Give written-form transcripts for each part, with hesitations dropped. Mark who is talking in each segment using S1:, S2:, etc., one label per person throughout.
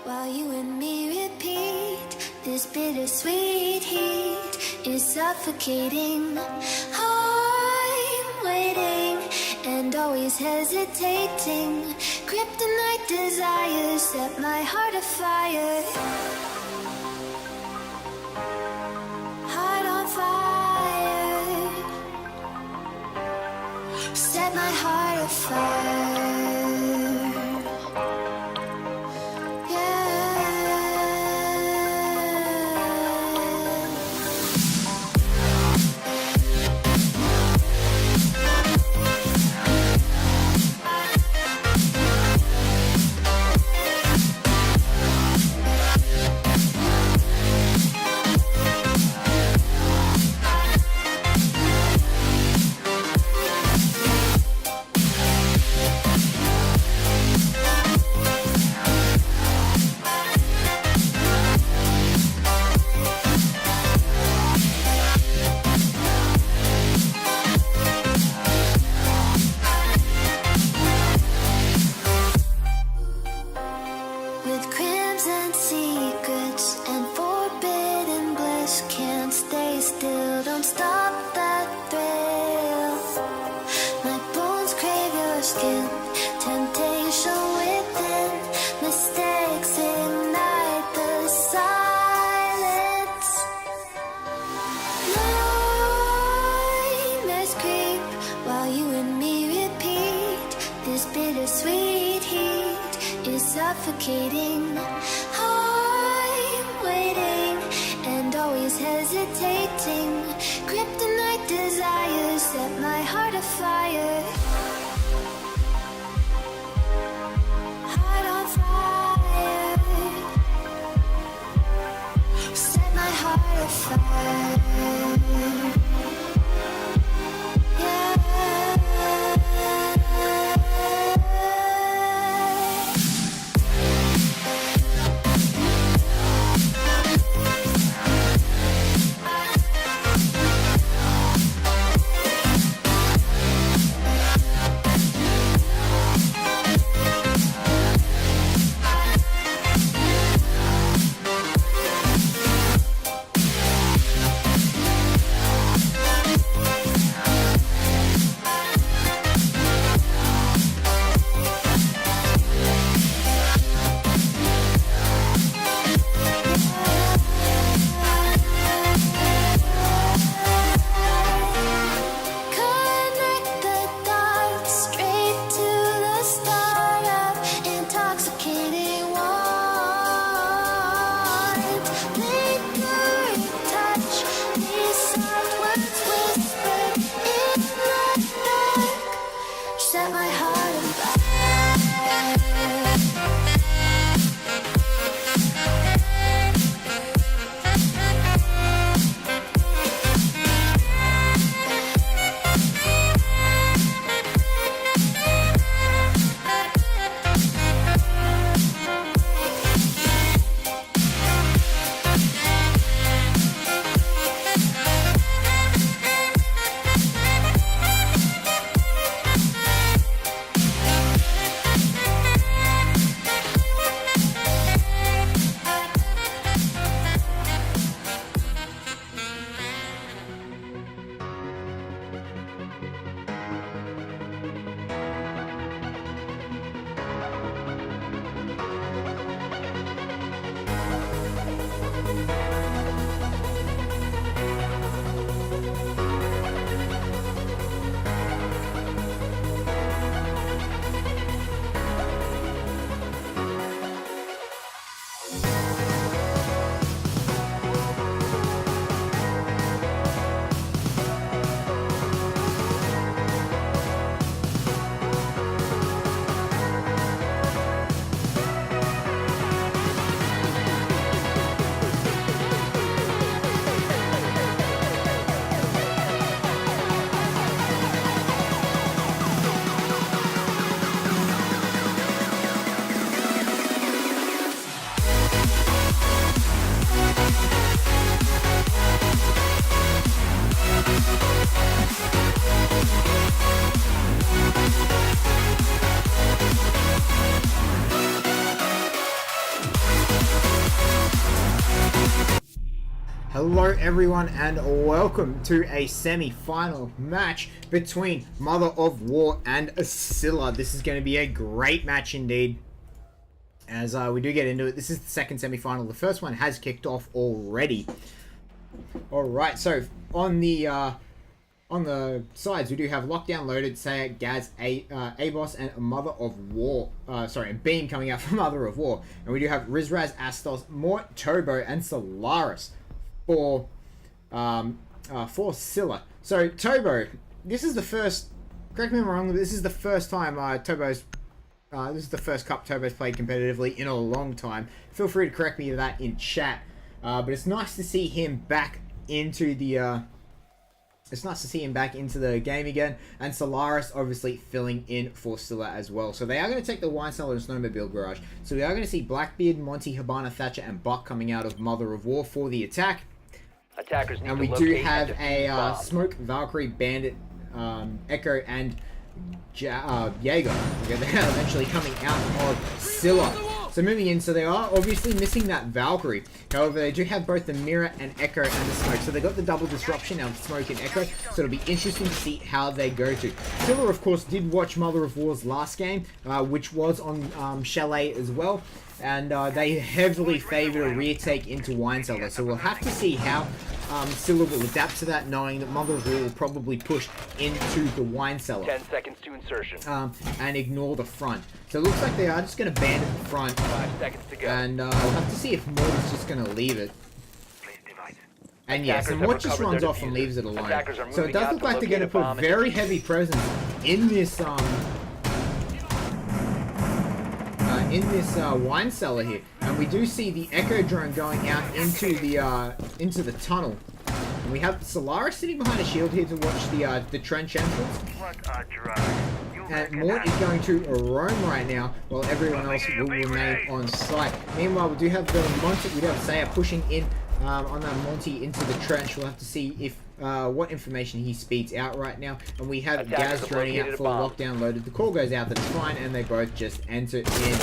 S1: While you and me repeat, this bittersweet heat is suffocating. I'm waiting and always hesitating. Kryptonite desires set my heart afire. Heart on fire. Set my heart afire. Suffocating. I'm waiting and always hesitating. Kryptonite desires set my heart afire. Heart on fire. Set my heart afire.
S2: everyone, and welcome to a semi-final match between Mother of War and Scylla. This is going to be a great match indeed. As we do get into it, this is the second semi-final. The first one has kicked off already. Alright, so on the sides we do have Lockdown Loaded, Saya, Gaz, Abos, and Mother of War. Beam coming out from Mother of War. And we do have Rizraz, Astos, Mort, Turbo, and Solaris for Scylla. So Turbo, this is the first. Correct me if I'm wrong. This is the first time Turbo's. This is the first cup Turbo's played competitively in a long time. Feel free to correct me that in chat. But it's nice to see him back into the. It's nice to see him back into the game again, and Solaris obviously filling in for Scylla as well. So they are going to take the Wine Cellar and Snowmobile Garage. So we are going to see Blackbeard, Monty, Habana, Thatcher, and Buck coming out of Mother of War for the attack.
S3: Attackers need
S2: and we
S3: to
S2: do
S3: locate
S2: have
S3: and
S2: a Smoke, Valkyrie, Bandit, Echo, and Jaeger. They're eventually coming out of Scylla. So moving in, so they are obviously missing that Valkyrie. However, they do have both the Mirror and Echo and the Smoke. So they got the double disruption of Smoke and Echo. So it'll be interesting to see how they go to. Scylla, of course, did watch Mother of War's last game, which was on Chalet as well. And they heavily favoured a rear take into Wine Cellar. So we'll have to see how Scylla will adapt to that, knowing that Mother of War will probably push into the Wine Cellar.
S3: 10 seconds to insertion.
S2: And ignore the front. So it looks like they are just going to bandit the front.
S3: 5 seconds to go.
S2: And we'll have to see if Mort is just going to leave it. And yes, and Mort just runs off and leaves it alone. So it does look like they're going to put very heavy presence in this Wine Cellar here, and we do see the Echo drone going out into the tunnel. And we have Solaris sitting behind a shield here to watch the trench entrance. And Mort is going to roam right now, while everyone else will remain on site. Meanwhile, we do have the Monty. We do have Saya pushing in on that Monty into the trench. We'll have to see if what information he speeds out right now. And we have Gaz droning out for Lockdown Loaded. The call goes out that it's fine, and they both just enter in.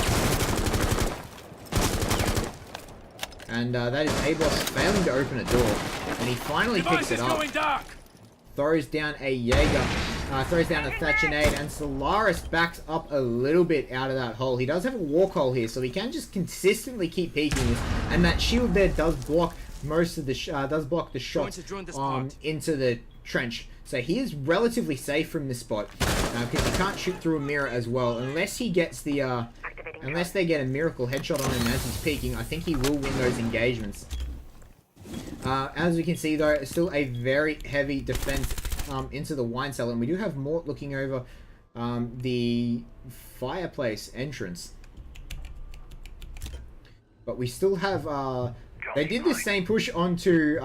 S2: And that is Abos failing to open a door, and he finally picks it up. Throws down a Jaeger, throws down a Thatchinade, and Solaris backs up a little bit out of that hole. He does have a walk hole here, so he can just consistently keep peeking this, and that shield there does block most of the shots into the trench. So he is relatively safe from this spot because he can't shoot through a mirror as well, unless he gets the unless they get a miracle headshot on him as he's peeking. I think he will win those engagements. As we can see though, it's still a very heavy defense into the Wine Cellar, and we do have Mort looking over the fireplace entrance. But we still have they did the same push onto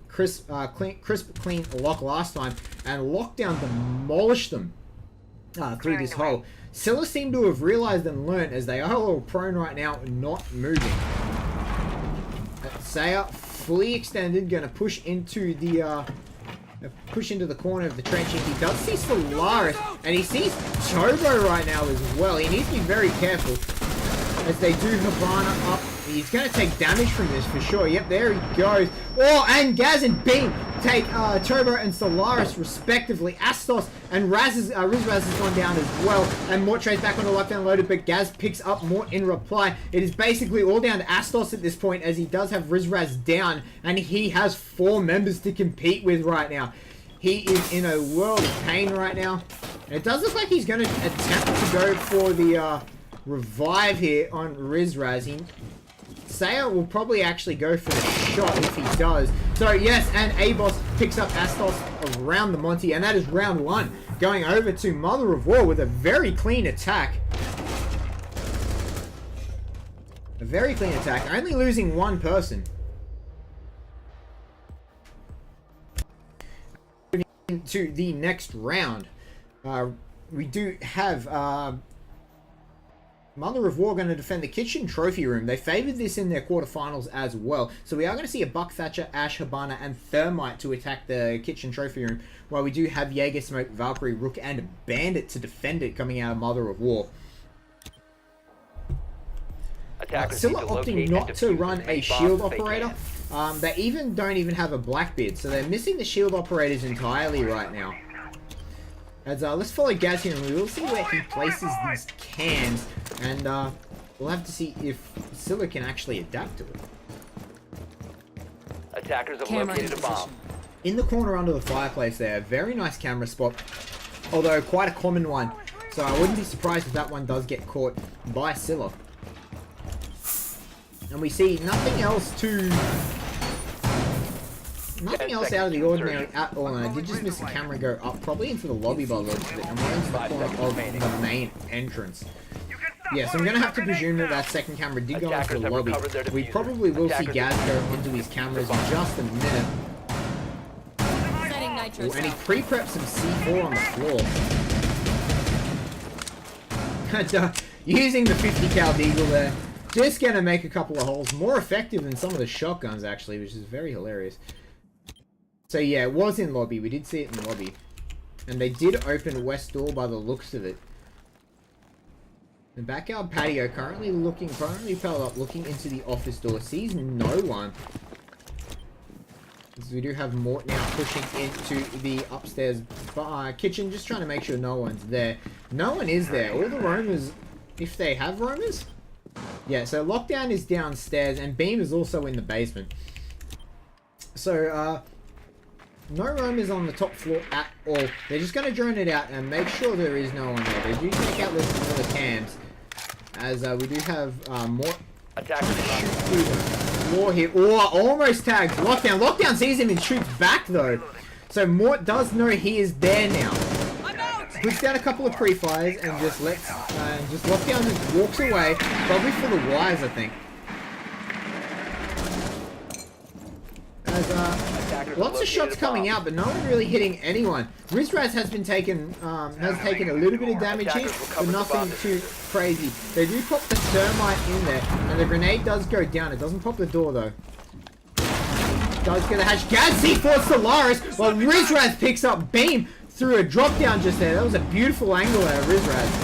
S2: crisp clean lock last time, and Lockdown demolished them through this hole. Scylla seem to have realized and learned, as they are a little prone right now, not moving. Saya fully extended, going to push into the corner of the trench. He does see Solaris, and he sees Turbo right now as well. He needs to be very careful as they do Habana up. He's going to take damage from this for sure. Yep, there he goes. Oh, and Gaz and Beam take Turbo and Solaris respectively. Astos and Rizraz has gone down as well. And Mort trades back on the Lockdown Loaded, but Gaz picks up Mort in reply. It is basically all down to Astos at this point, as he does have Rizraz down, and he has 4 members to compete with right now. He is in a world of pain right now. And it does look like he's going to attempt to go for the revive here on Rizraz. Saya will probably actually go for the shot if he does. So yes, and Abos picks up Astos around the Monty, and that is round 1. Going over to Mother of War with a very clean attack. A very clean attack, only losing 1 person. Into the next round, we do have Mother of War going to defend the kitchen trophy room. They favoured this in their quarterfinals as well. So we are going to see a Buck, Thatcher, Ash, Habana, and Thermite to attack the kitchen trophy room, while we do have Jaeger, Smoke, Valkyrie, Rook, and Bandit to defend it coming out of Mother of War. Scylla opting not to run a shield operator. They even don't even have a Blackbeard, so they're missing the shield operators entirely right now. As let's follow Gaz here, and we will see where he places these cans, and we'll have to see if Scylla can actually adapt to it.
S3: Attackers have
S4: Camera
S3: located a bomb.
S2: In the corner under the fireplace there, very nice camera spot, although quite a common one, so I wouldn't be surprised if that one does get caught by Scylla. And we see nothing else out of the ordinary at all, and I did just miss the camera go up, probably into the lobby by the looks of it, and we're into the corner of the main entrance. Yeah, so I'm going to have to presume that that second camera did go into the lobby. We probably will see Gaz go into his cameras in just a minute. Ooh, and he pre-prepped some C4 on the floor. And using the 50 cal Deagle there, just going to make a couple of holes. More effective than some of the shotguns, actually, which is very hilarious. So yeah, it was in lobby. We did see it in the lobby. And they did open west door by the looks of it. The backyard patio currently peeled up, looking into the office door. Sees no one. So we do have Mort now pushing into the upstairs kitchen, just trying to make sure no one's there. No one is there. All the roamers, if they have roamers. Yeah, so Lockdown is downstairs, and Beam is also in the basement. So, no roamers on the top floor at all. They're just going to drone it out and make sure there is no one there. They do take out the cams, as we do have more
S3: Attackers
S2: shoot through the floor here. Oh, almost tags Lockdown. Lockdown sees him and shoots back though. So Mort does know he is there now. Puts down a couple of pre-fires and just lets Lockdown just walks away, probably for the wires, I think. As lots of shots coming out, but no one really hitting anyone. Rizraz has taken a little bit of damage here, but nothing too crazy. They do pop the thermite in there, and the grenade does go down. It doesn't pop the door though. Does get the hatch. Gadsy for Solaris, while Rizraz picks up Beam through a drop down just there. That was a beautiful angle there, Rizraz.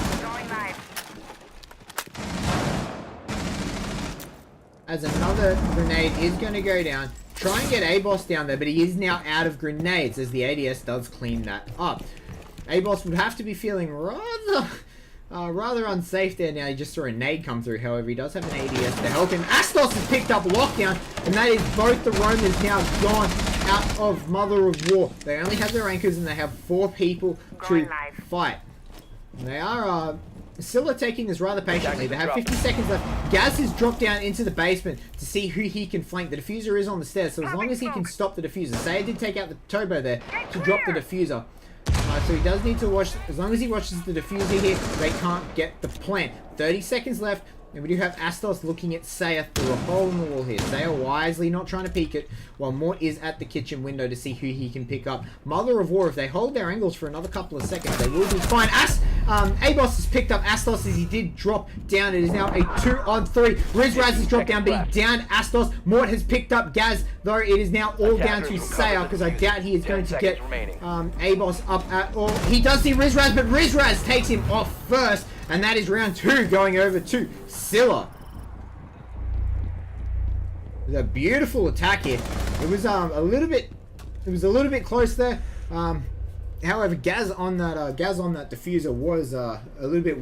S2: As another grenade is going to go down. Try and get A-Boss down there, but he is now out of grenades as the ADS does clean that up. A-Boss would have to be feeling rather unsafe there now. He just saw a nade come through. However, he does have an ADS to help him. Astos has picked up Lockdown, and that is both the roamers now gone out of Mother of War. They only have their anchors, and they have 4 people to fight. They are Scylla taking this rather patiently. They have 50 seconds left. Gaz has dropped down into the basement to see who he can flank. The diffuser is on the stairs, so as long as he can stop the diffuser. Saya did take out the turbo there to drop the diffuser. So he does need to watch, as long as he watches the diffuser here, they can't get the plant. 30 seconds left, and we do have Astos looking at Saya through a hole in the wall here. Saya wisely not trying to peek it, while Mort is at the kitchen window to see who he can pick up. Mother of War, if they hold their angles for another couple of seconds, they will be fine. A-Boss has picked up Astos as he did drop down. It is now a 2-on-3. Rizraz has dropped down, but he down Astos. Mort has picked up Gaz, though it is now all down to Saya, because I doubt he is going to get A-Boss up at all. He does see Rizraz, but Rizraz takes him off first, and that is round 2 going over to Scylla. It was a beautiful attack here. It was a little bit close there. However, Gaz on that diffuser was a little bit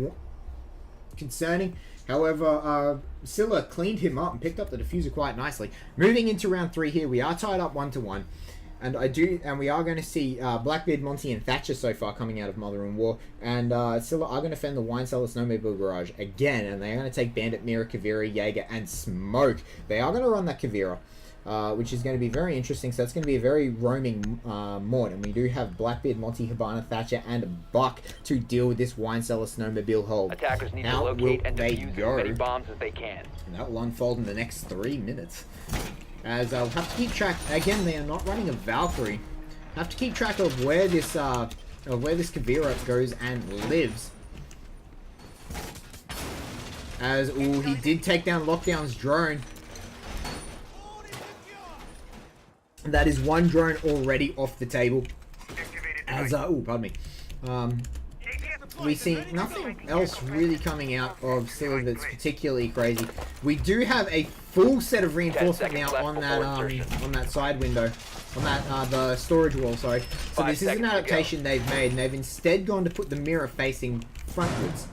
S2: concerning. However, Scylla cleaned him up and picked up the diffuser quite nicely. Moving into round 3 here, we are tied up 1-1. And we are going to see Blackbeard, Monty, and Thatcher so far coming out of Mother and War. And Scylla are going to defend the Wine Cellar Snowmobile Garage again. And they are going to take Bandit, Mira, Kavira, Jaeger, and Smoke. They are going to run that Kavira, which is going to be very interesting. So that's going to be a very roaming Mort. And we do have Blackbeard, Monty, Hibana, Thatcher, and Buck to deal with this Wine Cellar Snowmobile hold.
S3: Attackers need to
S2: How
S3: locate
S2: will
S3: and
S2: they
S3: defuse
S2: go?
S3: as many bombs as they can.
S2: And that will unfold in the next 3 minutes. As I'll have to keep track. Again, they are not running a Valkyrie. Have to keep track of where this Kavira goes and lives. As he did take down Lockdown's drone. That is 1 drone already off the table. As pardon me. we see nothing else really coming out of Scylla that's particularly crazy. We do have a full set of reinforcement now on that side window, on that the storage wall. Sorry. So this is an adaptation they've made, and they've instead gone to put the mirror facing frontwards.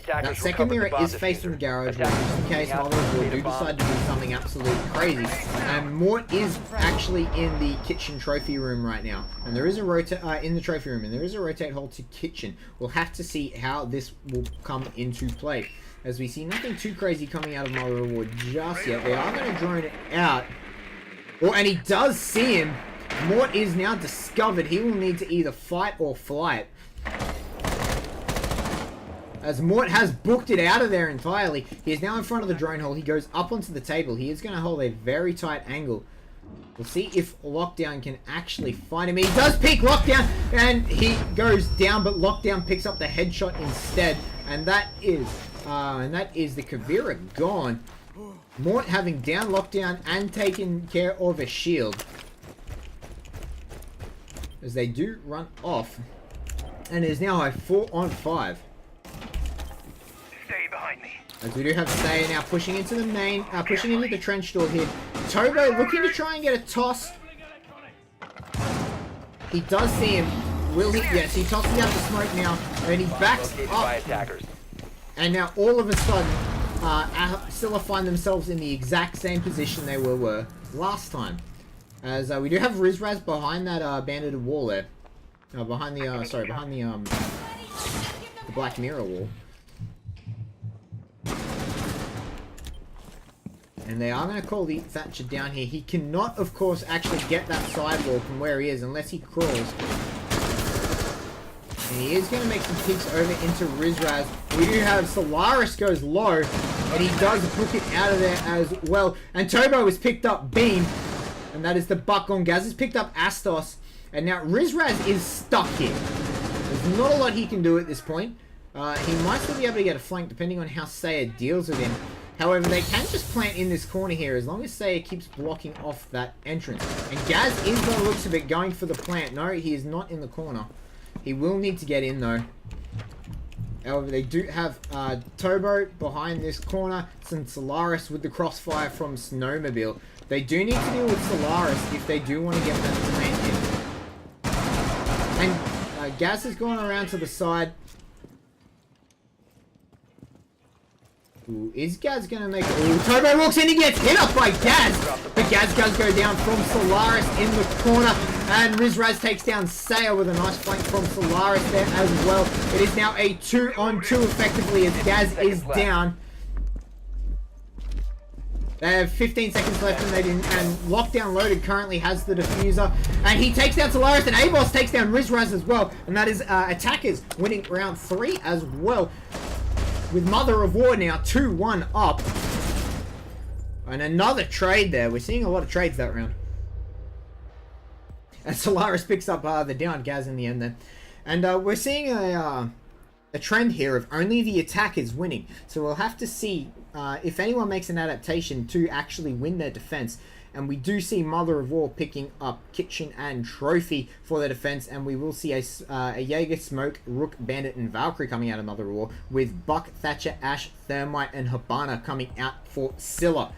S2: That second mirror is facing the garage wall, just in case Mother of War do decide to do something absolutely crazy. And Mort is actually in the kitchen trophy room right now, and there is a in the trophy room, and there is a rotate hole to kitchen. We'll have to see how this will come into play, as we see nothing too crazy coming out of Mother of War just yet. They are going to drone it out. Oh, and he does see him. Mort is now discovered. He will need to either fight or fly it, as Mort has booked it out of there entirely. He is now in front of the drone hole. He goes up onto the table. He is going to hold a very tight angle. We'll see if Lockdown can actually find him. He does peek Lockdown, and he goes down, but Lockdown picks up the headshot instead. And that is the Kavira gone. Mort having down Lockdown and taken care of a shield, as they do run off. And it is now a 4-on-5.
S4: Stay behind me.
S2: As we do have Saya now pushing into the main, pushing into the trench door here. Tobo looking to try and get a toss. He does see him. Will he? Yes, he tosses out the smoke now, and he backs
S3: Located by
S2: up.
S3: attackers.
S2: And now all of a sudden, Scylla find themselves in the exact same position they were last time. As we do have Rizraz behind that banded wall there. Behind the Black Mirror wall. And they are going to call the Thatcher down here. He cannot, of course, actually get that sidewall from where he is unless he crawls. And he is going to make some peeks over into Rizraz. We do have Solaris goes low, and he does book it out of there as well. And Tobo has picked up Beam, and that is the buck on Gaz has picked up Astos. And now Rizraz is stuck here. There's not a lot he can do at this point. He might still be able to get a flank depending on how Saya deals with him. However, they can just plant in this corner here as long as Saya keeps blocking off that entrance. And Gaz is, by the looks of it, going for the plant. No, he is not in the corner. He will need to get in though. However, they do have Tobo behind this corner, and Solaris with the crossfire from Snowmobile. They do need to deal with Solaris if they do want to get that plant in. And Gaz has gone around to the side. Ooh, is Gaz going to make it? Ooh, Tobo walks in, he gets hit up by Gaz! But Gaz does go down from Solaris in the corner. And Rizraz takes down Saya with a nice flank from Solaris there as well. It is now a 2-on-2 effectively as Gaz is down. They have 15 seconds left and they didn't. And Lockdown Loaded currently has the diffuser. And he takes down Solaris, and Abos takes down Rizraz as well. And that is Attackers winning round 3 as well. With Mother of War now 2-1 up. And another trade there. We're seeing a lot of trades that round. And Solaris picks up the down Gaz in the end there. And we're seeing a trend here of only the attackers winning. So we'll have to see if anyone makes an adaptation to actually win their defense. And we do see Mother of War picking up Kitchen and Trophy for their defense. And we will see a Jaeger, Smoke, Rook, Bandit, and Valkyrie coming out of Mother of War. With Buck, Thatcher, Ash, Thermite, and Habana coming out for Scylla.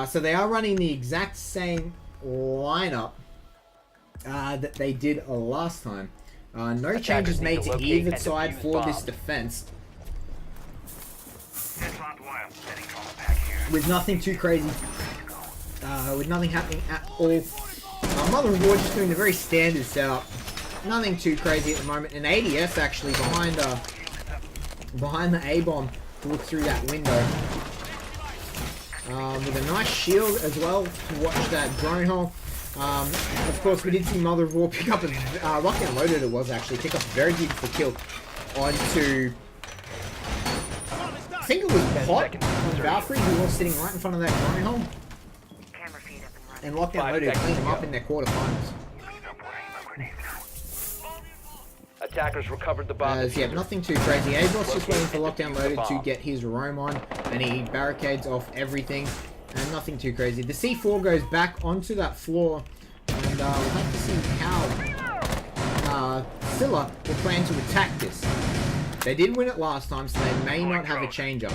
S2: So they are running the exact same lineup that they did last time. No changes made to either side for this defense. With nothing too crazy. With nothing happening at all. Mother of War just doing the very standard setup. Nothing too crazy at the moment. An ADS actually behind the A-bomb to look through that window. With a nice shield as well to watch that drone hole. Of course, we did see Mother of War pick up a Lockdown Loaded. It was actually pick up a very beautiful kill onto. I think it was Pot on Valkyrie, who was sitting right in front of that drone hole. And Lockdown Loaded cleaned them up in their quarterfinals.
S3: Attackers recovered the bomb.
S2: Yeah, nothing too crazy. Abos just waiting for Lockdown Loaded to get his roam on, and he barricades off everything, and nothing too crazy. The C4 goes back onto that floor, and we'll have to see how Scylla will plan to attack this. They did win it last time, so they may not have a change-up.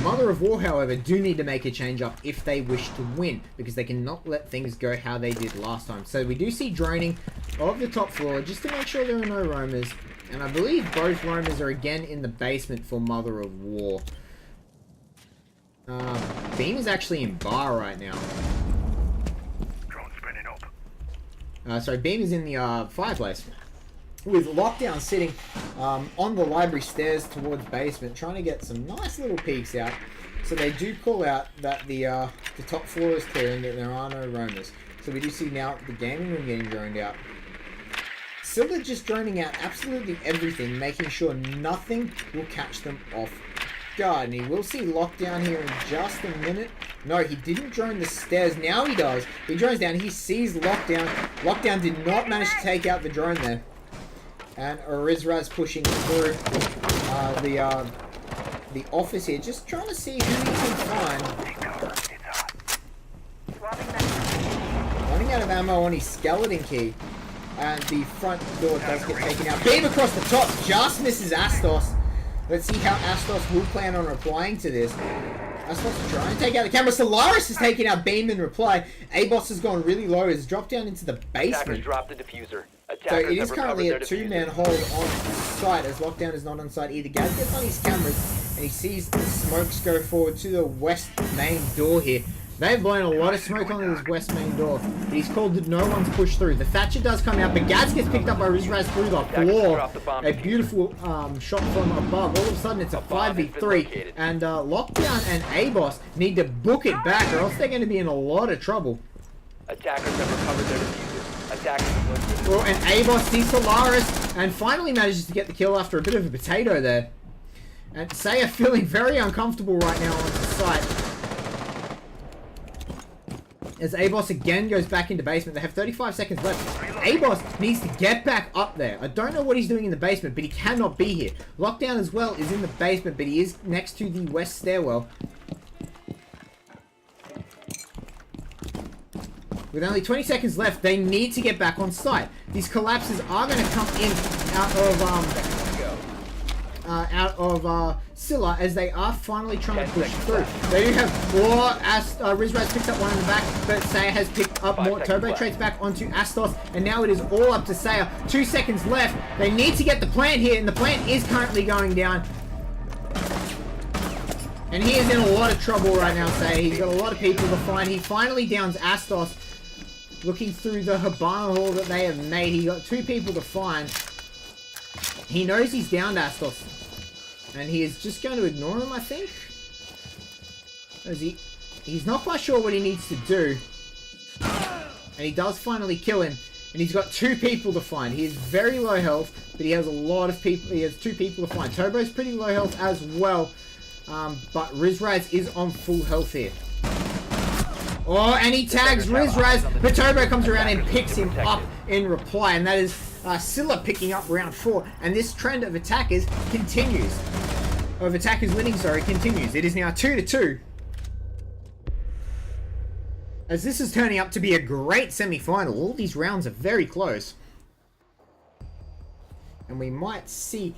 S2: Mother of War, however, do need to make a change-up if they wish to win, because they cannot let things go how they did last time. So we do see droning of the top floor, just to make sure there are no roamers. And I believe both roamers are again in the basement for Mother of War. Beam is actually in bar right now.
S4: Drone spinning up.
S2: Sorry, Beam is in the fireplace. With Lockdown sitting on the library stairs towards basement, trying to get some nice little peeks out. So they do call out that the top floor is clear and that there are no roamers. So we do see now the gaming room getting droned out. Scylla just droning out absolutely everything, making sure nothing will catch them off guard. And he will see Lockdown here in just a minute. No, he didn't drone the stairs. Now he does. He drones down. He sees Lockdown. Lockdown did not manage to take out the drone there. And Rizraz pushing through the office here, just trying to see who he can find. Running out of ammo on his skeleton key. And the front door does get taken out. Beam across the top, just misses Astos. Let's see how Astos will plan on replying to this. Astos trying to take out the camera. Solaris has taken out Beam in reply. Abos has gone really low, has dropped down into the basement.
S3: Attackers dropped the diffuser.
S2: So it is currently a two-man hold on site, as Lockdown is not on site either. Gaz gets on his cameras and he sees the smokes go forward to the west main door here. They've blown a lot of smoke onto this west main door. He's called that no one's pushed through. The Thatcher does come out, but Gaz gets picked up by Rizraz through the floor. A beautiful shot from above. All of a sudden it's a 5v3, and Lockdown and Abos need to book it back, or else they're going to be in a lot of trouble.
S3: Attackers have recovered their diffuser. Attackers have
S2: Oh, and Abos sees Solaris and finally manages to get the kill after a bit of a potato there. And Saya feeling very uncomfortable right now on the site. As Abos again goes back into basement. They have 35 seconds left. Abos needs to get back up there. I don't know what he's doing in the basement, but he cannot be here. Lockdown as well is in the basement, but he is next to the west stairwell. With only 20 seconds left, they need to get back on site. These collapses are going to come in out of Scylla, as they are finally trying to push through. They do have more. Rizraz picks up one in the back, but Saya has picked up more. Turbo trades back onto Astos, and now it is all up to Saya. 2 seconds left. They need to get the plant here, and the plant is currently going down. And he is in a lot of trouble right now, Saya. He's got a lot of people to find. He finally downs Astos. Looking through the Habana hall that they have made, he got 2 people to find. He knows he's downed Astos, and he is just going to ignore him, I think. As he's not quite sure what he needs to do. And he does finally kill him, and he's got 2 people to find. He is very low health, but he has a lot of people. He has 2 people to find. Turbo's pretty low health as well, but Rizraz is on full health here. Oh, and he tags Rizraz, but Turbo comes around and picks him up in reply, and that is Scylla picking up round 4, and this trend of attackers continues. Of attackers winning, sorry, continues. It is now 2-2. As this is turning up to be a great semi-final. All these rounds are very close. And we might see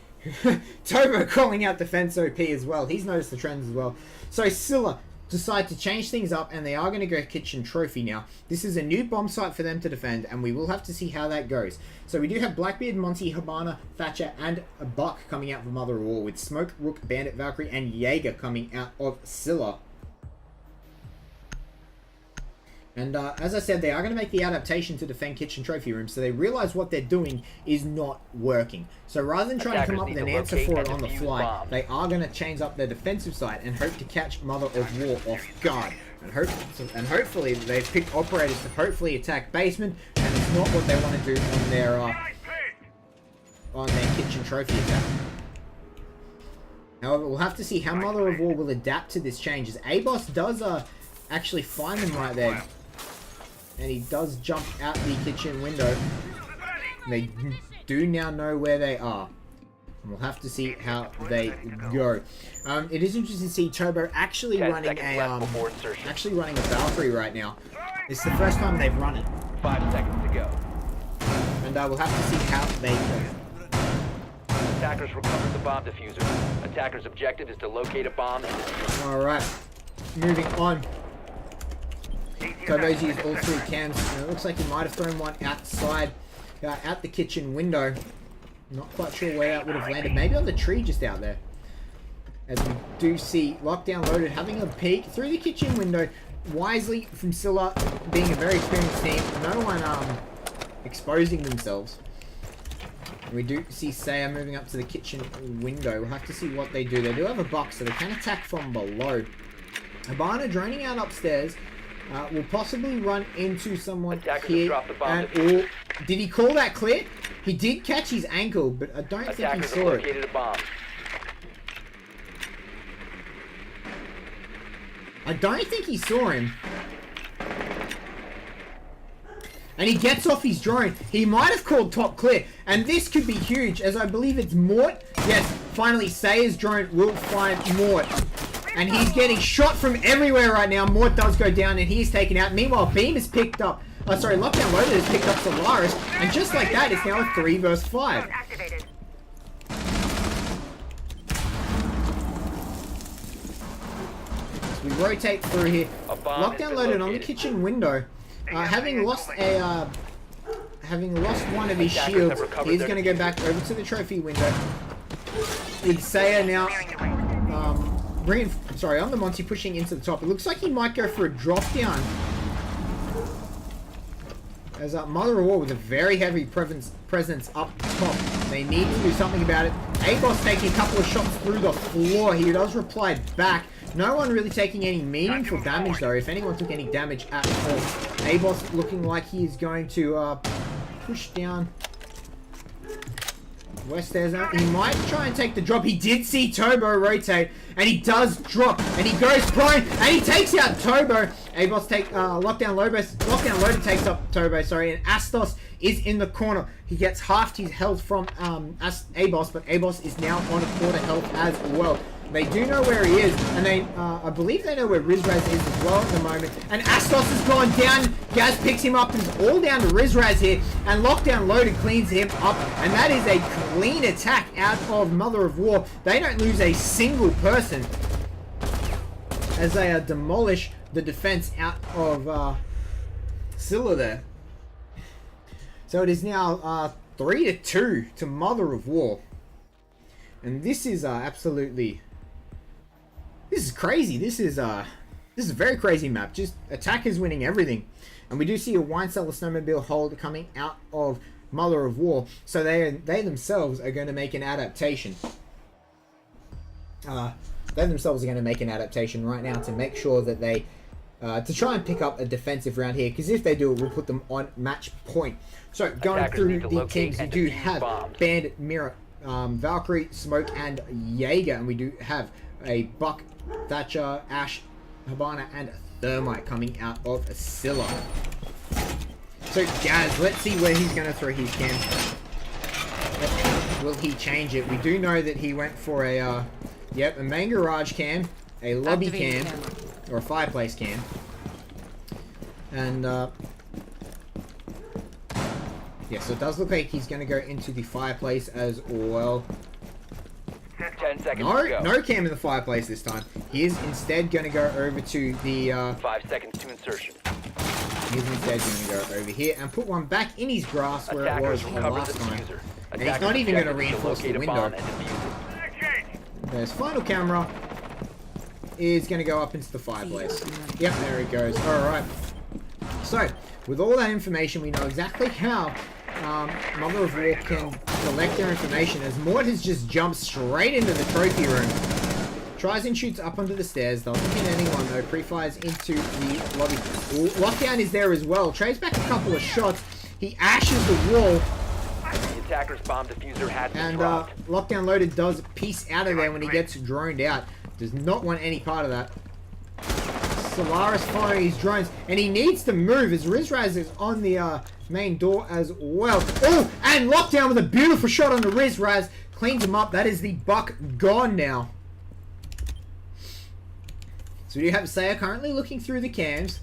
S2: Turbo calling out defense OP as well. He's noticed the trends as well. So Scylla decide to change things up, and they are going to go kitchen trophy now. This is a new bomb site for them to defend, and we will have to see how that goes. So we do have Blackbeard, Monty, Habana, Thatcher, and a Buck coming out for Mother of War, with Smoke, Rook, Bandit, Valkyrie, and Jaeger coming out of Scylla. And as I said, they are going to make the adaptation to defend kitchen trophy rooms, so they realize what they're doing is not working. So rather than trying to come up with an answer for it on the fly, they are going to change up their defensive side and hope to catch Mother of War off guard. And hopefully they've picked operators to hopefully attack basement, and it's not what they want to do on their kitchen trophy attack. However, we'll have to see how Mother of War will adapt to this change, as Abos does actually find them right there. And he does jump out the kitchen window. They do now know where they are. And we'll have to see how they go. It is interesting to see Turbo actually running a Valkyrie right now. It's the first time they've run it.
S3: 5 seconds to go.
S2: And we'll have to see how they go.
S3: Attackers recovered the bomb diffuser. Attackers' objective is to locate a bomb and defuse it.
S2: Alright, moving on. Kobo's used all 3 cams. And it looks like he might have thrown one outside, out the kitchen window. Not quite sure where that would have landed. Maybe on the tree just out there. As we do see Lockdown Loaded having a peek through the kitchen window. Wisely from Scylla, being a very experienced team. No one exposing themselves. And we do see Saya moving up to the kitchen window. We'll have to see what they do. They do have a box, so they can attack from below. Habana droning out upstairs. Will possibly run into someone
S3: Attackers
S2: here.
S3: dropped the bomb
S2: Or did he call that clear? He did catch his ankle, but I don't think he
S3: Attackers have
S2: saw it.
S3: located a bomb.
S2: I don't think he saw him. And he gets off his drone. He might have called top clear. And this could be huge, as I believe it's Mort. Yes, finally, Saya's drone will find Mort. And he's getting shot from everywhere right now. Mort does go down and he's taken out. Meanwhile, Beam is picked up. Lockdown Loaded has picked up Solaris. And just like that, it's now a 3 versus 5. As we rotate through here. Lockdown Loaded on the kitchen window. Having lost one of his shields, he's going to go back over to the trophy window. With Saya now on the Monty pushing into the top. It looks like he might go for a drop down. As Mother of War with a very heavy presence up top. They need to do something about it. A-Boss taking a couple of shots through the floor. He does reply back. No one really taking any meaningful damage though, if anyone took any damage at all. A-Boss looking like he is going to push down West stairs out. He might try and take the drop. He did see Turbo rotate, and he does drop, and he goes prone, and he takes out Turbo. A-Boss Lockdown Loaded takes up Turbo, sorry, and Astos is in the corner. He gets half his health from A-Boss, but A-Boss is now on a quarter health as well. They do know where he is, and I believe they know where Rizraz is as well at the moment. And Astos has gone down. Gaz picks him up, and it's all down to Rizraz here. And Lockdown Loaded cleans him up, and that is a clean attack out of Mother of War. They don't lose a single person as they demolish the defense out of Scylla there. So it is now 3-2 to Mother of War. And this is absolutely... This is crazy. This is a very crazy map. Just attackers winning everything. And we do see a Wine Cellar Snowmobile hold coming out of Mother of War. So they themselves are going to make an adaptation. They themselves are going to make an adaptation right now to make sure that they... to try and pick up a defensive round here. Because if they do, it will put them on match point. So going
S3: Attackers
S2: through
S3: need to
S2: the
S3: locate
S2: teams, we
S3: and
S2: do
S3: defuse
S2: have
S3: bombs.
S2: Bandit, Mirror, Valkyrie, Smoke, and Jaeger. And we do have a Buck, Thatcher, Ash, Habana, and Thermite coming out of Scylla. So Gaz, let's see where he's going to throw his cam. Will he change it? We do know that he went for a main garage cam, a lobby cam, or a fireplace cam. And yeah, so it does look like he's going to go into the fireplace as well.
S3: 10 seconds to go.
S2: No cam in the fireplace this time. He is instead going to go over to the...
S3: 5 seconds to insertion.
S2: He's instead going to go over here and put one back in his grass where it was
S3: Attackers
S2: the
S3: recover
S2: last
S3: the
S2: time.
S3: diffuser.
S2: And he's not even going to reinforce the
S3: locate a bomb
S2: window.
S3: and defuse it.
S2: There's final camera is going to go up into the fireplace. Yep, there it goes. Alright. So, with all that information, we know exactly how Mother of War can collect their information, as Mort has just jumped straight into the trophy room. Tries and shoots up onto the stairs, doesn't hit anyone though, pre-fires into the lobby. Lockdown is there as well, trades back a couple of shots, he ashes the wall,
S3: The attacker's bomb diffuser has been
S2: and
S3: dropped.
S2: Lockdown Loaded does piece out of there when he gets droned out. Does not want any part of that. Solaris firing his drones, and he needs to move as Rizraz is on the main door as well. Oh, and Lockdown with a beautiful shot on the Rizraz, cleans him up. That is the Buck gone now. So we do have Saya currently looking through the cams.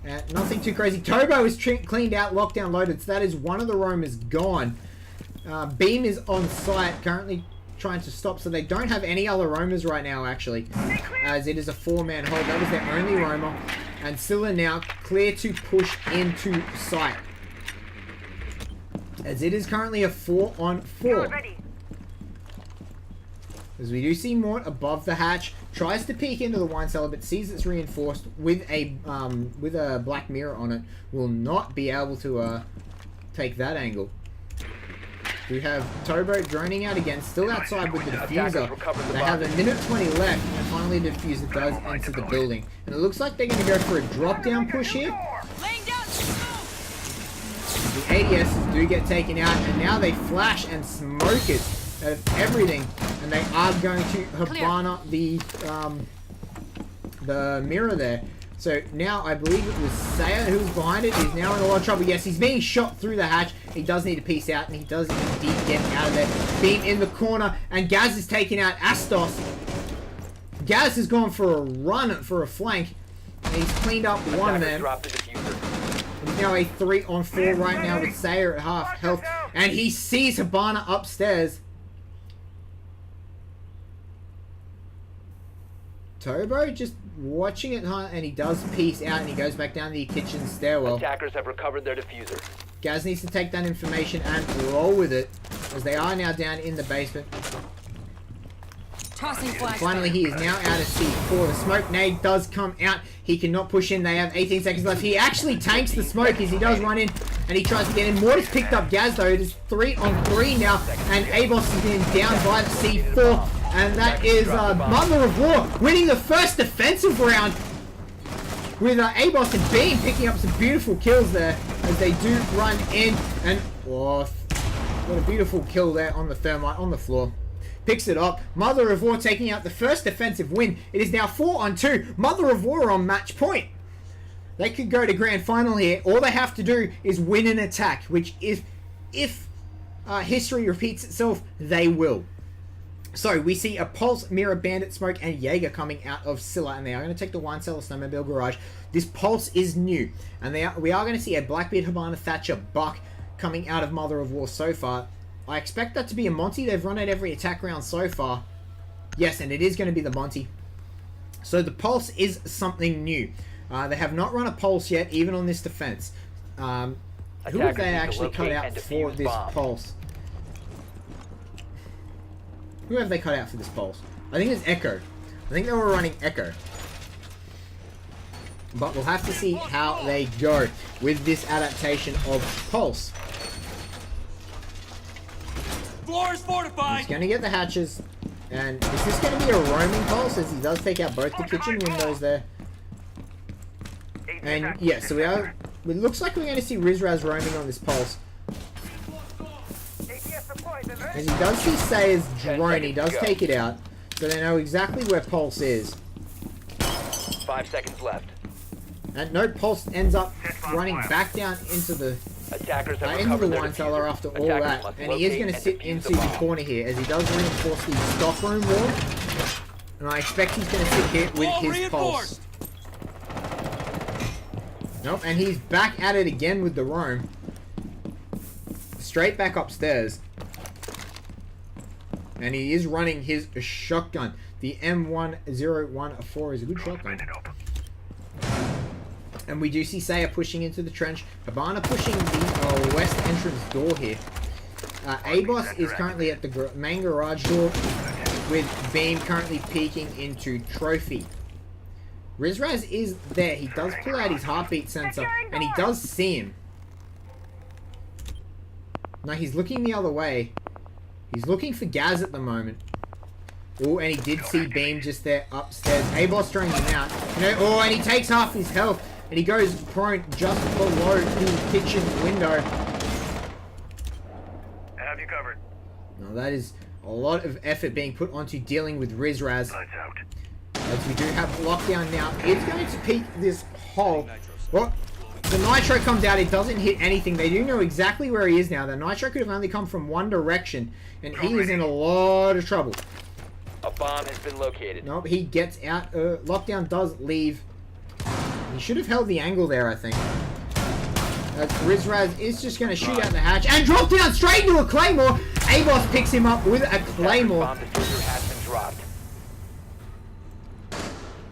S2: Nothing too crazy. Turbo is cleaned out, lockdown loaded, so that is one of the roamers gone. Beam is on site, currently trying to stop, so they don't have any other roamers right now, actually, as it is a 4-man hold. That was their only roamer, and Scylla now clear to push into site, as it is currently a 4-on-4. As we do see Mort above the hatch, tries to peek into the wine cellar, but sees it's reinforced with a black mirror on it. Will not be able to take that angle. We have Towboat droning out again, still outside with the diffuser. They have a minute 20 left, and finally the diffuser does enter the building. And it looks like they're going to go for a drop-down push here. The ADSs do get taken out, and now they flash and smoke it out of everything. And they are going to Habana the mirror there. So now I believe it was Saya who was behind it. He's now in a lot of trouble. Yes, he's being shot through the hatch. He does need to piece out, and he does indeed get out of there. Beam in the corner, and Gaz is taking out Astos. Gaz has gone for a run for a flank, and he's cleaned up one man. He's now a 3-on-4 right now with Saya at half health, and he sees Habana upstairs. Tobo just watching it, and he does piece out, and he goes back down the kitchen stairwell.
S3: Attackers have recovered their diffuser.
S2: Gaz needs to take that information and roll with it, as they are now down in the basement. Finally, he is now out of C4. The smoke nade does come out. He cannot push in. They have 18 seconds left. He actually tanks the smoke as he does run in, and he tries to get in. Mortis picked up Gaz, though. It is 3-on-3 now, and Abos is being down by the C4. And that is Mother of War winning the first defensive round, with Abos and Beam picking up some beautiful kills there as they do run in. And oh, what a beautiful kill there on the thermite on the floor. Picks it up. Mother of War taking out the first defensive win. It is now 4-on-2. Mother of War on match point. They could go to grand final here. All they have to do is win an attack, which is, if history repeats itself, they will. So we see a Pulse, Mirror, Bandit, Smoke, and Jaeger coming out of Scylla, and they are going to take the Wine Cellar Snowmobile Garage. This Pulse is new, and we are going to see a Blackbeard, Habana, Thatcher, Buck coming out of Mother of War so far. I expect that to be a Monty. They've run out every attack round so far. Yes, and it is going to be the Monty. So the Pulse is something new. They have not run a Pulse yet, even on this defense. Who have they actually cut out for this Pulse? Who have they cut out for this Pulse? I think it's Echo. I think they were running Echo. But we'll have to see how they go with this adaptation of Pulse.
S5: Floor is fortified.
S2: He's going to get the hatches. And is this going to be a roaming Pulse, as he does take out both the kitchen windows there? And yeah, so it looks like we're going to see Rizraz roaming on this Pulse. As he does see Sayer's drone, he does take it out, so they know exactly where Pulse is.
S3: 5 seconds left.
S2: And no, Pulse ends up running back down into the wine cellar after all that, and he is going to sit into the corner here as he does reinforce the stockroom wall. And I expect he's going to sit here with his Pulse. Nope, and he's back at it again with the roam. Straight back upstairs. And he is running his shotgun. The M1014 is a good shotgun. And we do see Saya pushing into the trench. Habana pushing the west entrance door here. Abos is currently at the main garage door, with Beam currently peeking into Trophy. Rizraz is there. He does pull out his heartbeat sensor, and he does see him. Now he's looking the other way. He's looking for Gaz at the moment. Oh, and he did see Beam just there upstairs. Abos throwing him out. Oh, and he takes half his health. And he goes prone just below the kitchen window.
S4: I have you covered.
S2: Now that is a lot of effort being put onto dealing with Rizraz.
S4: Lights out.
S2: As we do have lockdown now. It's going to peek this hole. Well, the Nitro comes out. It doesn't hit anything. They do know exactly where he is now. The Nitro could have only come from one direction. And he is in a lot of trouble.
S3: A bomb has been located.
S2: Nope, he gets out. Lockdown does leave. He He should have held the angle there, I think. Rizraz is just going to shoot out the hatch and drop down straight into a Claymore. Abos picks him up with a Claymore.
S3: Bomb diffuser has been dropped.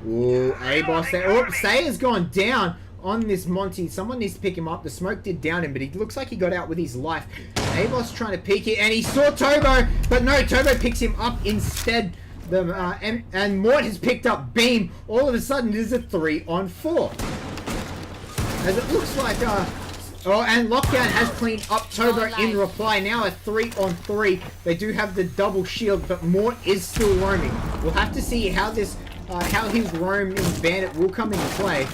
S2: Ooh, Abos there. Oh, Sayer's gone down on this Monty. Someone needs to pick him up. The smoke did down him, but he looks like he got out with his life. Abos trying to peek it, and he saw Turbo, but no, Turbo picks him up instead. And Mort has picked up Beam. All of a sudden, there's a 3-on-4. As it looks like, and Lockdown has cleaned up Turbo in reply. Now a 3-on-3. They do have the double shield, but Mort is still roaming. We'll have to see how this, how his roaming bandit will come into play.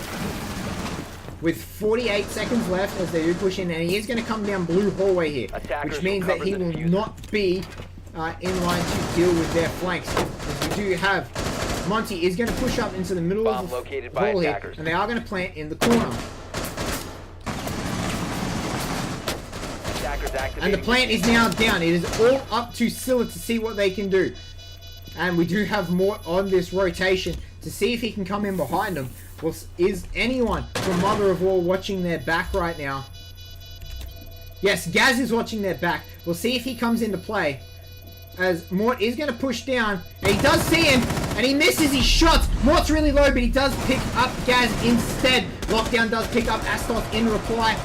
S2: With 48 seconds left as they do push in, and he is going to come down blue hallway here, which means that he will not be in line to deal with their flanks. As we do have Monty is going to push up into the middle of the hall here, and they are going to plant in the corner. And the plant is now down. It is all up to Scylla to see what they can do. And we do have Mort on this rotation to see if he can come in behind them. Well, is anyone from Mother of War watching their back right now? Yes, Gaz is watching their back. We'll see if he comes into play. As Mort is going to push down. And he does see him. And he misses his shots. Mort's really low, but he does pick up Gaz instead. Lockdown does pick up Astos in reply.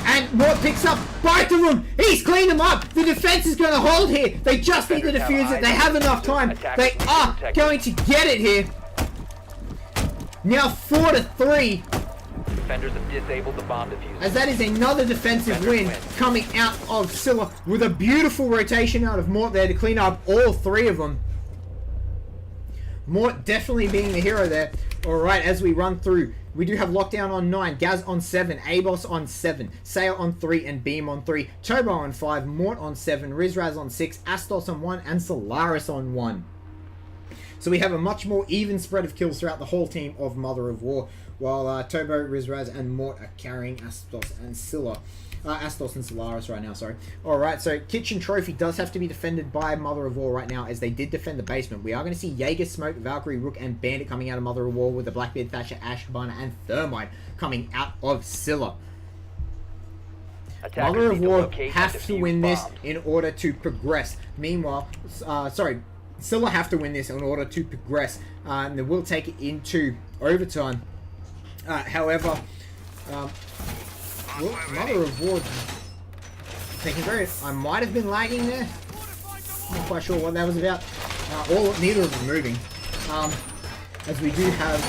S2: And Mort picks up both of them. He's cleaned them up. The defense is going to hold here. They just need to defuse it. They have enough time. They are going to get it here. Now 4-3.
S3: Defenders have disabled the bomb diffuser.
S2: As that is another defensive win coming out of Scylla with a beautiful rotation out of Mort there to clean up all three of them. Mort definitely being the hero there. Alright, as we run through, we do have Lockdown on 9, Gaz on 7, Abos on 7, Sail on 3, and Beam on 3, Turbo on 5, Mort on 7, Rizraz on 6, Astos on 1, and Solaris on 1. So we have a much more even spread of kills throughout the whole team of Mother of War, while Turbo, Rizraz, and Mort are carrying Astos and Scylla. Astos and Solaris right now, sorry. Alright, so Kitchen Trophy does have to be defended by Mother of War right now, as they did defend the basement. We are going to see Jaeger, Smoke, Valkyrie, Rook, and Bandit coming out of Mother of War, with the Blackbeard, Thatcher, Ash, Cabana, and Thermite coming out of Scylla. Mother of War have to win this in order to progress. Meanwhile, Scylla have to win this in order to progress, and they will take it into overtime. However, Mother of War taking I might have been lagging there. Not quite sure what that was about. Neither of them moving. As we do have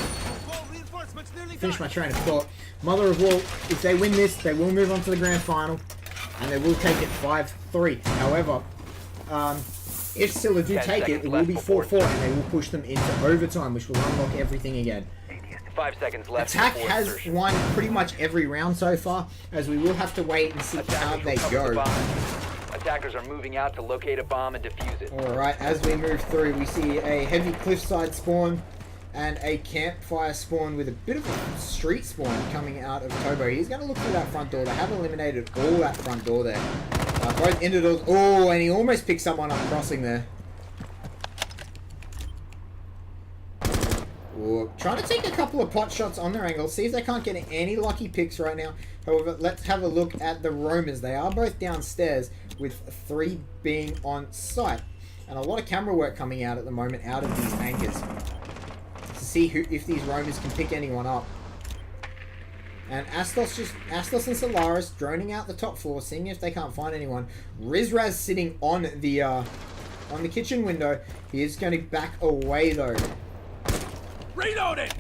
S2: finished my train of thought. Mother of War, if they win this, they will move on to the grand final, and they will take it 5-3. However, if Scylla do take it, it will be 4-4, and they will push them into overtime, which will unlock everything again.
S3: 5 seconds left.
S2: Attack has won pretty much every round so far, as we will have to wait and see how they go.
S3: Attackers are moving out to locate a bomb and defuse it.
S2: Alright, as we move through, we see a heavy cliffside spawn and a campfire spawn with a bit of a street spawn coming out of Tobo. He's going to look through that front door. They have eliminated all that front door there. Both inner doors. Oh, and he almost picked someone up crossing there. Ooh, trying to take a couple of pot shots on their angle. See if they can't get any lucky picks right now. However, let's have a look at the roamers. They are both downstairs, with 3 being on site. And a lot of camera work coming out at the moment out of these anchors, to see if these roamers can pick anyone up. And Astos and Solaris droning out the top floor, seeing if they can't find anyone. Rizraz sitting on the kitchen window. He is going to back away though.
S5: Reloading!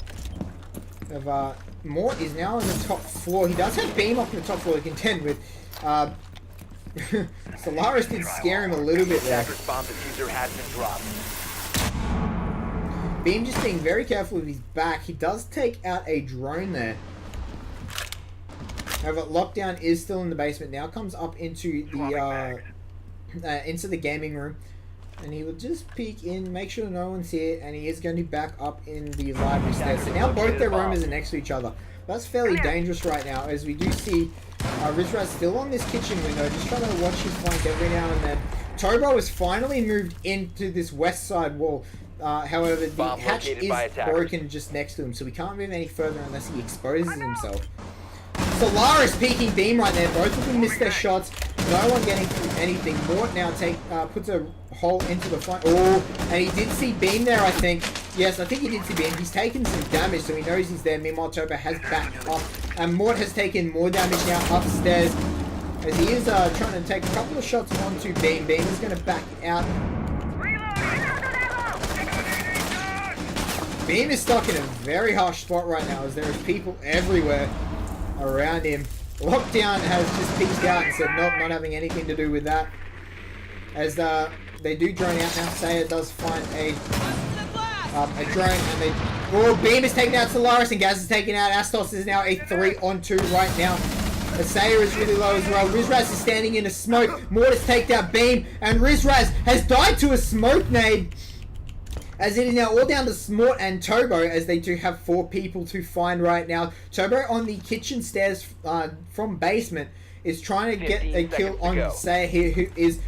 S2: Mort is now on the top floor. He does have Beam up on the top floor to contend with. Solaris did scare him a little bit there.
S3: Attacker's bomb diffuser has been dropped.
S2: Beam just being very careful with his back. He does take out a drone there. However, Lockdown is still in the basement. Now comes up into the gaming room. And he will just peek in, make sure no one's here, and he is going to back up in the library stairs. So now both their roomers are next to each other. That's fairly dangerous right now, as we do see Rizraz still on this kitchen window, just trying to watch his flank every now and then. Tobo has finally moved into this west side wall, However, the
S3: Bomb
S2: hatch
S3: located by
S2: is
S3: attackers.
S2: broken just next to him, so we can't move any further unless he exposes himself. Solaris peeking beam right there. Both of them missed their shots. No one getting through anything. Mort now puts a hole into the front. Oh, and he did see beam there, I think. Yes, I think he did see beam. He's taken some damage, so he knows he's there. Meanwhile, Turbo has backed up. And Mort has taken more damage now upstairs, as he is trying to take a couple of shots onto Beam. Beam is going to back out. Beam is stuck in a very harsh spot right now, as there is people everywhere around him. Lockdown has just peeked out and said, nope, not having anything to do with that. As they do drone out now. Saya does find a drone, and they... Oh, Beam is taking out Solaris, and Gaz is taking out Astos. Is now a 3-on-2 right now. Saya is really low as well. Rizraz is standing in a smoke. Mortis takes out Beam, and Rizraz has died to a smoke nade. As it is now all down to Smort and Turbo, as they do have 4 people to find right now. Turbo on the kitchen stairs from basement is trying to get a kill on Saya here, who is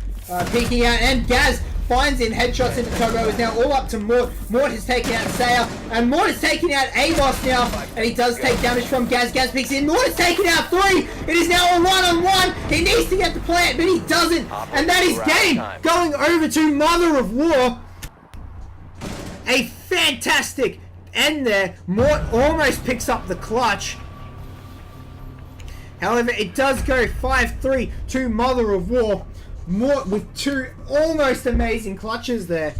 S2: peeking out. And Gaz finds in headshots into Turbo. Is now all up to Mort. Mort has taken out Saya, and Mort is taking out Amos now. And he does take damage from Gaz. Gaz peeks in. Mort is taking out 3. It is now a 1-on-1. He needs to get the plant, but he doesn't. And that is game going over to Mother of War. A fantastic end there. Mort almost picks up the clutch. However, it does go 5-3 to Mother of War. Mort with 2 almost amazing clutches there.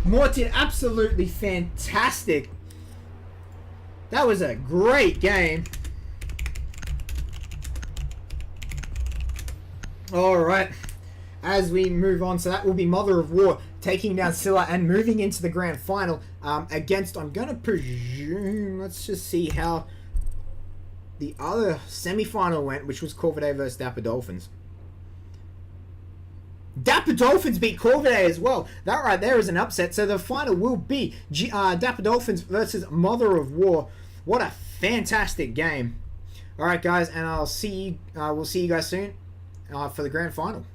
S2: Mort did absolutely fantastic. That was a great game. Alright. As we move on, so that will be Mother of War taking down Scylla and moving into the grand final against, I'm going to presume, let's just see how the other semi-final went, which was Corvidae versus Dapper Dolphins. Dapper Dolphins beat Corvidae as well. That right there is an upset. So the final will be Dapper Dolphins versus Mother of War. What a fantastic game. Alright guys, and I'll see you, we'll see you guys soon for the grand final.